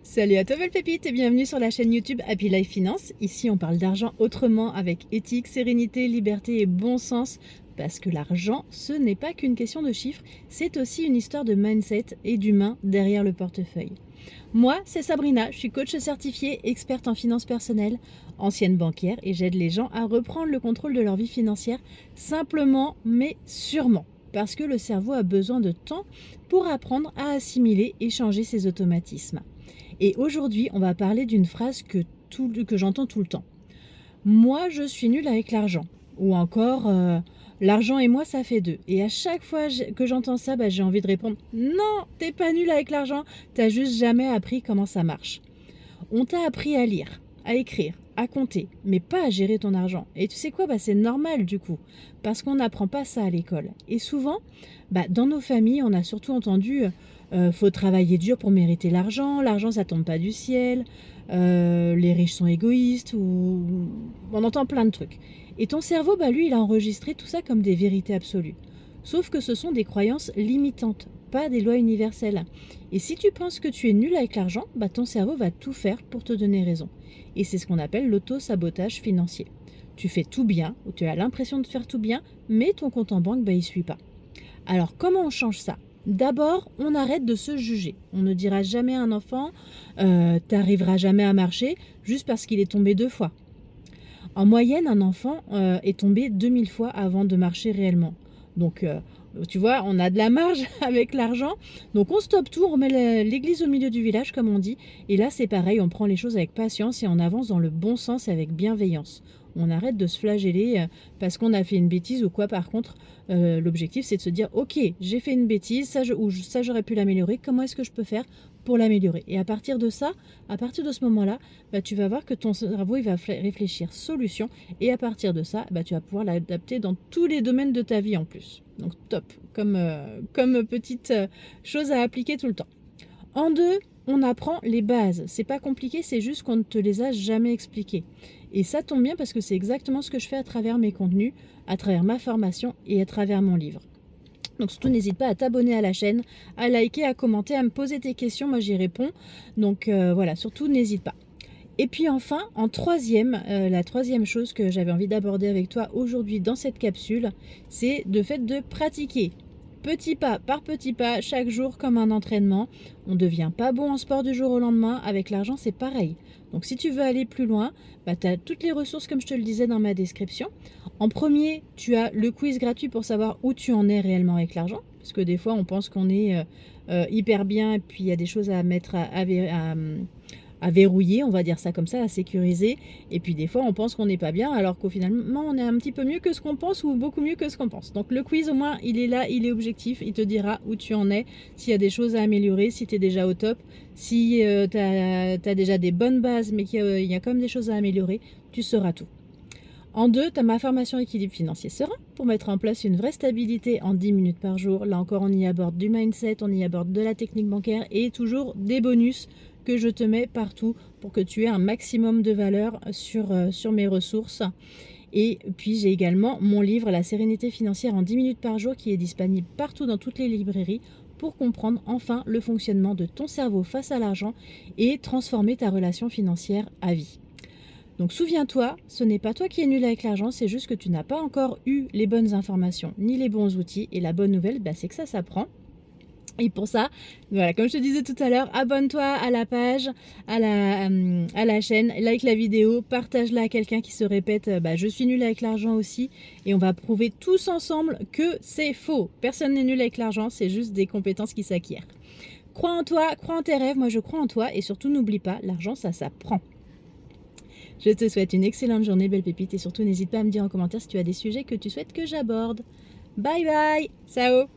Salut à toi belle pépite et bienvenue sur la chaîne YouTube Happy Life Finance. Ici on parle d'argent autrement avec éthique, sérénité, liberté et bon sens. Parce que l'argent, ce n'est pas qu'une question de chiffres, c'est aussi une histoire de mindset et d'humain derrière le portefeuille. Moi, c'est Sabrina, je suis coach certifiée, experte en finances personnelles, ancienne banquière et j'aide les gens à reprendre le contrôle de leur vie financière simplement mais sûrement. Parce que le cerveau a besoin de temps pour apprendre à assimiler et changer ses automatismes. Et aujourd'hui, on va parler d'une phrase que j'entends tout le temps. Moi, je suis nulle avec l'argent. Ou encore, l'argent et moi, ça fait deux. Et à chaque fois que j'entends ça, j'ai envie de répondre « Non, t'es pas nulle avec l'argent, t'as juste jamais appris comment ça marche. » On t'a appris à lire, à écrire, à compter, mais pas à gérer ton argent. Et tu sais quoi, c'est normal du coup, parce qu'on n'apprend pas ça à l'école. Et souvent, dans nos familles, on a surtout entendu faut travailler dur pour mériter l'argent ça tombe pas du ciel, les riches sont égoïstes, ou on entend plein de trucs. Et ton cerveau, lui, il a enregistré tout ça comme des vérités absolues. Sauf que ce sont des croyances limitantes, pas des lois universelles. Et si tu penses que tu es nul avec l'argent, ton cerveau va tout faire pour te donner raison. Et c'est ce qu'on appelle l'auto-sabotage financier. Tu fais tout bien, ou tu as l'impression de faire tout bien, mais ton compte en banque, il suit pas. Alors, comment on change ça ? D'abord, on arrête de se juger. On ne dira jamais à un enfant t'arriveras jamais à marcher juste parce qu'il est tombé 2 fois. En moyenne, un enfant est tombé 2000 fois avant de marcher réellement. Donc, tu vois, on a de la marge avec l'argent. Donc, on stoppe tout, on remet l'église au milieu du village, comme on dit. Et là, c'est pareil, on prend les choses avec patience et on avance dans le bon sens et avec bienveillance. On arrête de se flageller parce qu'on a fait une bêtise ou quoi. Par contre, l'objectif, c'est de se dire, ok, j'ai fait une bêtise, ça j'aurais pu l'améliorer. Comment est-ce que je peux faire pour l'améliorer? Et à partir de ça, à partir de ce moment-là, tu vas voir que ton cerveau, il va réfléchir solution. Et à partir de ça, tu vas pouvoir l'adapter dans tous les domaines de ta vie en plus. Donc top, comme petite chose à appliquer tout le temps. En deux, on apprend les bases. C'est pas compliqué, c'est juste qu'on ne te les a jamais expliquées. Et ça tombe bien parce que c'est exactement ce que je fais à travers mes contenus, à travers ma formation et à travers mon livre. Donc surtout, n'hésite pas à t'abonner à la chaîne, à liker, à commenter, à me poser tes questions. Moi, j'y réponds. Donc voilà, surtout, n'hésite pas. Et puis enfin, en troisième, la troisième chose que j'avais envie d'aborder avec toi aujourd'hui dans cette capsule, c'est le fait de pratiquer. Petit pas par petit pas, chaque jour comme un entraînement. On ne devient pas bon en sport du jour au lendemain. Avec l'argent, c'est pareil. Donc si tu veux aller plus loin, tu as toutes les ressources comme je te le disais dans ma description. En premier, tu as le quiz gratuit pour savoir où tu en es réellement avec l'argent. Parce que des fois, on pense qu'on est hyper bien et puis il y a des choses à mettre à verrouiller, on va dire ça comme ça, à sécuriser. Et puis des fois, on pense qu'on n'est pas bien, alors qu'au finalement, on est un petit peu mieux que ce qu'on pense ou beaucoup mieux que ce qu'on pense. Donc le quiz, au moins, il est là, il est objectif, il te dira où tu en es, s'il y a des choses à améliorer, si tu es déjà au top, si tu as déjà des bonnes bases, mais qu'il y a quand même des choses à améliorer, tu sauras tout. En deux, tu as ma formation équilibre financier serein pour mettre en place une vraie stabilité en 10 minutes par jour. Là encore, on y aborde du mindset, on y aborde de la technique bancaire et toujours des bonus que je te mets partout pour que tu aies un maximum de valeur sur mes ressources. Et puis j'ai également mon livre La sérénité financière en 10 minutes par jour qui est disponible partout dans toutes les librairies pour comprendre enfin le fonctionnement de ton cerveau face à l'argent et transformer ta relation financière à vie. Donc souviens-toi, ce n'est pas toi qui es nul avec l'argent, c'est juste que tu n'as pas encore eu les bonnes informations ni les bons outils. Et la bonne nouvelle, c'est que ça s'apprend. Et pour ça, voilà, comme je te disais tout à l'heure, abonne-toi à la page, à la chaîne, like la vidéo, partage-la à quelqu'un qui se répète je suis nul avec l'argent aussi. Et on va prouver tous ensemble que c'est faux. Personne n'est nul avec l'argent, c'est juste des compétences qui s'acquièrent. Crois en toi, crois en tes rêves, moi je crois en toi. Et surtout, n'oublie pas, l'argent, ça s'apprend. Je te souhaite une excellente journée, belle pépite. Et surtout, n'hésite pas à me dire en commentaire si tu as des sujets que tu souhaites que j'aborde. Bye bye, ciao.